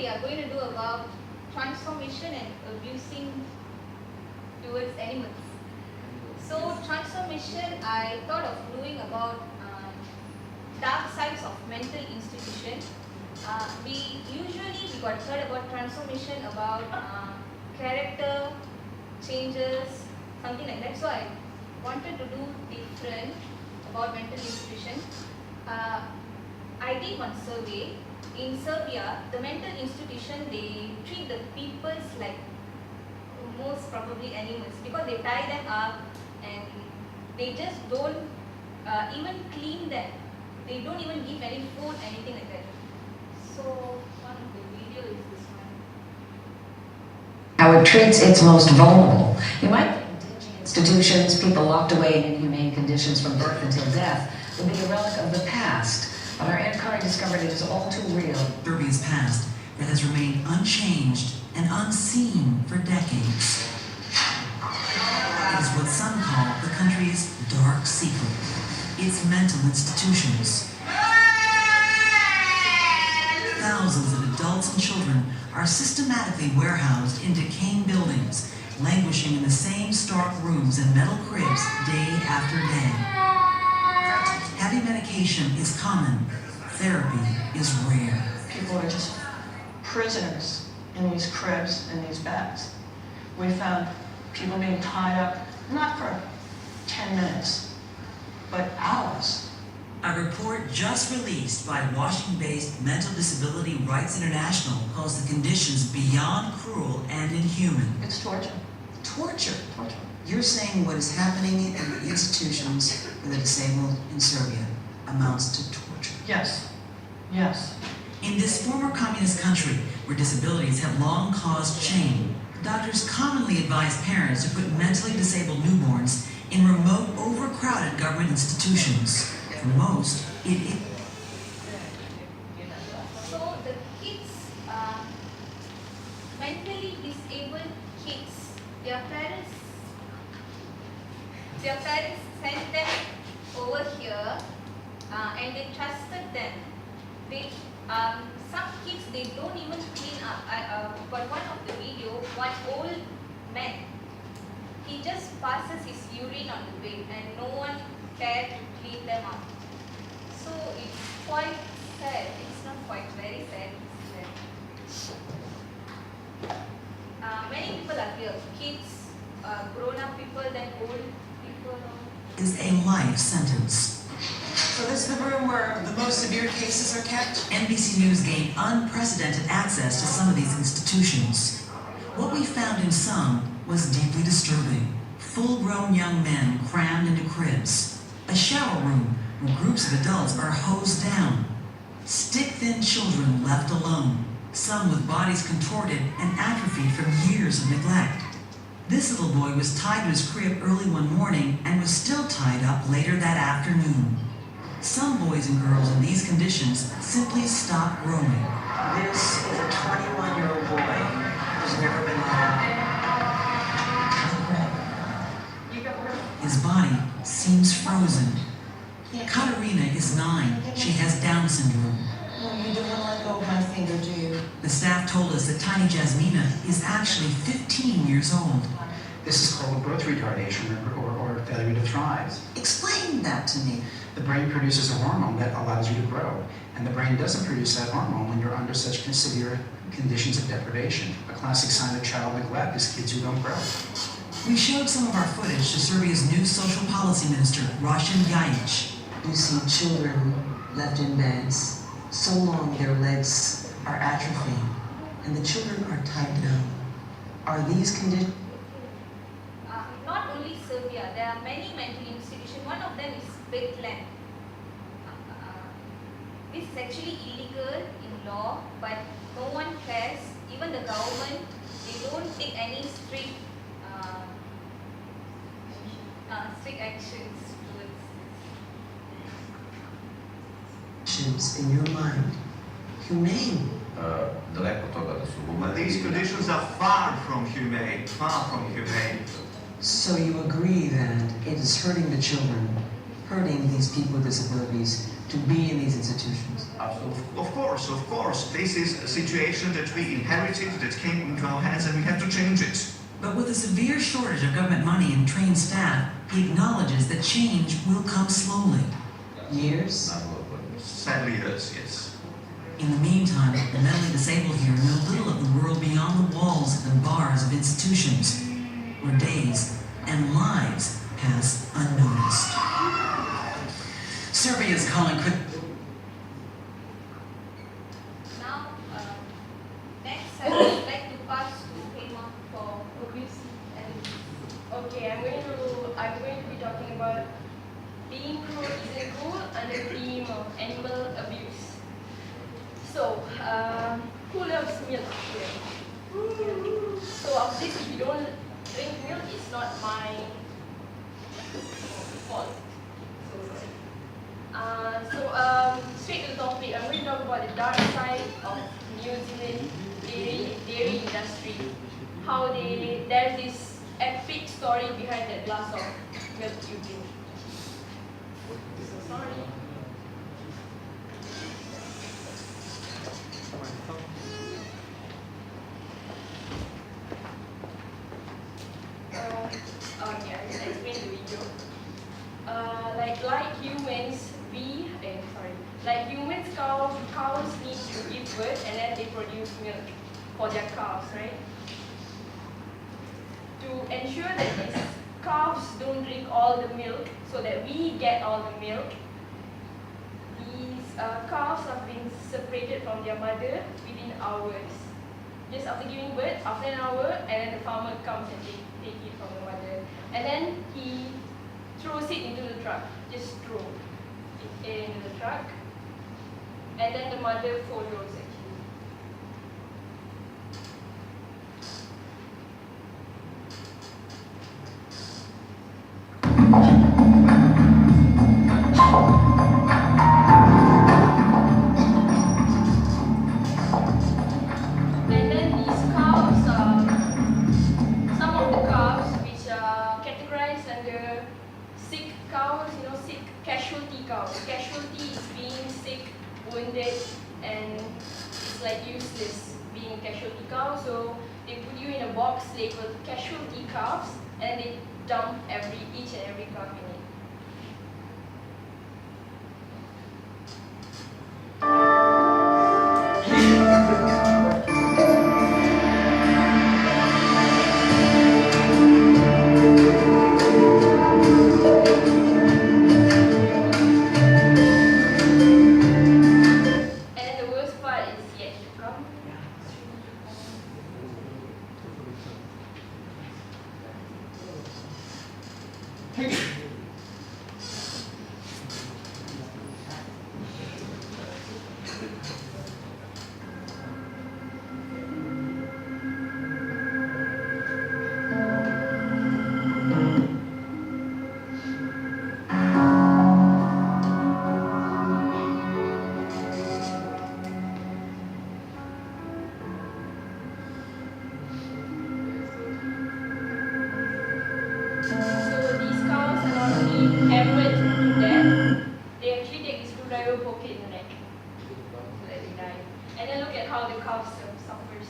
are going to do about transformation and abusing towards animals. So transformation, I thought of doing about dark sides of mental institution. We got heard about transformation, about character changes, something like that. So I wanted to do different about mental institution. I did one survey. In Serbia, the mental institution, they treat the peoples like most probably animals, because they tie them up and they just don't even clean them. They don't even give any food, anything like that. So one of the video is this one. How it treats its most vulnerable. You might think institutions, people locked away in inhumane conditions from birth until death, would be a relic of the past. But our inquiry discovered it is all too real. Serbia's past that has remained unchanged and unseen for decades. It is what some call the country's dark secret. Its mental institutions. Thousands of adults and children are systematically warehoused in decaying buildings, languishing in the same stark rooms and metal cribs day after day. Heavy medication is common. Therapy is rare. People are just prisoners in these cribs and these beds. We found people being tied up, not for 10 minutes, but hours. A report just released by Washington-based Mental Disability Rights International calls the conditions beyond cruel and inhuman. It's torture. Torture? Torture. You're saying what is happening in the institutions for the disabled in Serbia amounts to torture? Yes. Yes. In this former communist country, where disabilities have long caused shame, doctors commonly advise parents to put mentally disabled newborns in remote, overcrowded government institutions. For most, it is. So the kids, mentally disabled kids, their parents sent them over here and they trusted them. They, some kids, they don't even clean up. But one of the video, one old man, he just passes his urine on the bed and no one cared to clean them up. So it's quite sad. It's not quite very sad. It's sad. Many people are here. Kids, grown-up people, then old people. Is a life sentence. So this is the room where the most severe cases are kept? NBC News gained unprecedented access to some of these institutions. What we found in some was deeply disturbing. Full-grown young men crammed into cribs. A shower room where groups of adults are hosed down. Stick-thin children left alone, some with bodies contorted and atrophied from years of neglect. This little boy was tied to his crib early one morning and was still tied up later that afternoon. Some boys and girls in these conditions simply stop growing. This is a 21-year-old boy who's never been born. His body seems frozen. Katerina is 9. She has Down syndrome. No, you don't want to let go of my finger, do you? The staff told us that tiny Jasmina is actually 15 years old. This is called growth retardation or failure to thrive. Explain that to me. The brain produces a hormone that allows you to grow, and the brain doesn't produce that hormone when you're under such severe conditions of deprivation. A classic sign of child neglect is kids who don't grow. We showed some of our footage to Serbia's new social policy minister, Rasim Ljajic. You see children left in beds, so long their legs are atrophying, and the children are tied down. Are these conditions? Not only Serbia, there are many mental institutions. One of them is Bethlehem. This is actually illegal in law, but no one cares. Even the government, they don't take any strict actions towards In your mind, humane. These conditions are far from humane, So you agree that it is hurting the children, hurting these people with disabilities, to be in these institutions? Of course. This is a situation that we inherited, that came into our hands, and we have to change it. But with a severe shortage of government money and trained staff, he acknowledges that change will come slowly. Years? Sadly, yes. In the meantime, the mentally disabled here know little of the world beyond the walls and bars of institutions, where days and lives pass unnoticed. Serbia is calling Now, next I would like to pass to Hemma for abuse and Okay, I'm going to be talking about being cruel isn't cool under the theme of animal abuse. So, who loves milk here? So of this, if you don't drink milk, it's not my fault. Straight to the topic, I'm going to talk about the dark side of New Zealand dairy industry. How there's this epic story behind that glass of milk you drink. So sorry. Okay, I'll explain the video. Like humans, cows need to give birth and then they produce milk for their calves, right? To ensure that these calves don't drink all the milk, so that we get all the milk, these calves have been separated from their mother within hours. Just after giving birth, after an hour, and then the farmer comes and take it from the mother. And then he throws it into the truck, just throw it into the truck. And then the mother follows actually. And then these calves some of the calves which are categorized under sick cows, sick casualty cows. Casualty is being sick, wounded, and it's like useless being a casualty cow. So they put you in a box labeled casualty calves, and they dump each and every calf in it. And the worst part is yet to come. So these cows are not only hammered to death, they actually take the screwdriver, poke it in the neck, so that they die. And then look at how the calf suffers.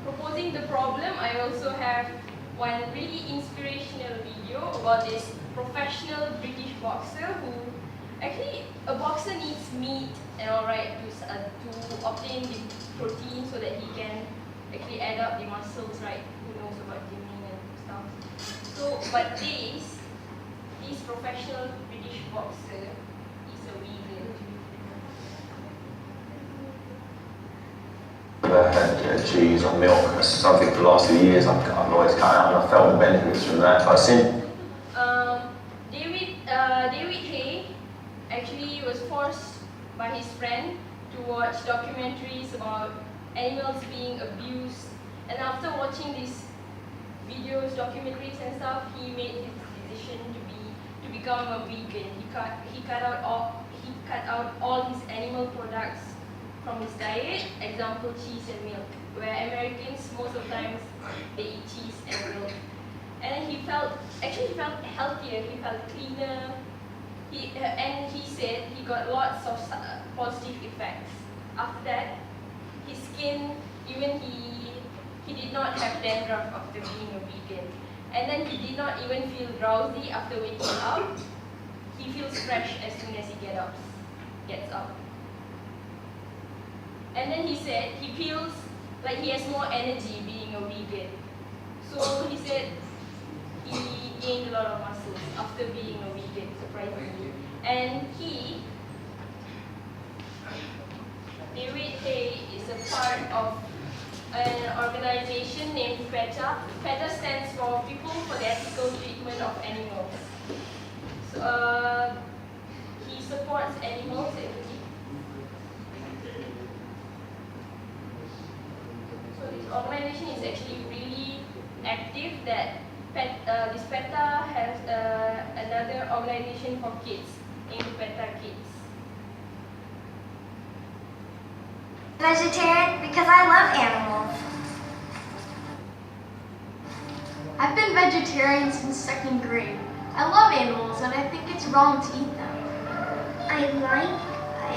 Proposing the problem, I also have one really inspirational video about this professional British boxer who actually, a boxer needs meat and all right to obtain the protein so that he can actually add up the muscles, right? Who knows about gymming and stuff. So, but this professional British boxer is a vegan. ever had cheese or milk. That's something for the last few years I've always cut out, and I felt the benefits from that. But David Hay actually was forced by his friend to watch documentaries about animals being abused, and after watching these videos, documentaries and stuff, he made his decision to become a vegan. He cut out all his animal products from his diet, example cheese and milk, where Americans most of the times they eat cheese and milk. And then he felt healthier, he felt cleaner, and he said he got lots of positive effects. After that, his skin, even he did not have dandruff after being a vegan. And then he did not even feel drowsy after waking up. He feels fresh as soon as he gets up. And then he said he feels like he has more energy being a vegan. So he said he gained a lot of muscles after being a vegan, surprisingly. And David Hay is a part of an organization named PETA. PETA stands for People for the Ethical Treatment of Animals. So he supports animals actually. So this organization is actually really active. That this PETA has another organization for kids named PETA Kids. Vegetarian because I love animals. I've been vegetarian since 2nd grade. I love animals and I think it's wrong to eat them. I like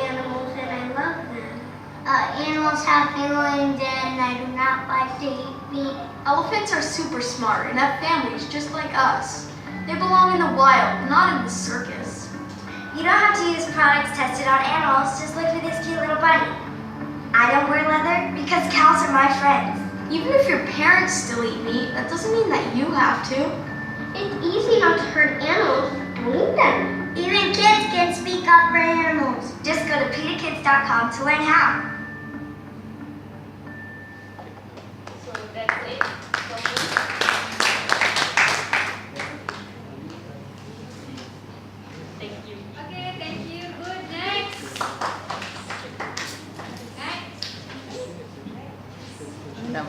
animals and I love them. Animals have feelings and I do not like to eat meat. Elephants are super smart and have families just like us. They belong in the wild, not in the circus. You don't have to use products tested on animals. Just look at this cute little bunny. I don't wear leather because cows are my friends. Even if your parents still eat meat, that doesn't mean that you have to. It's easy not to hurt animals. Don't eat them. Even kids can speak up for animals. Just go to PETAKids.com to learn how. So that's it from me. Thank you. Okay, thank you. Good. Next. Next. Dah,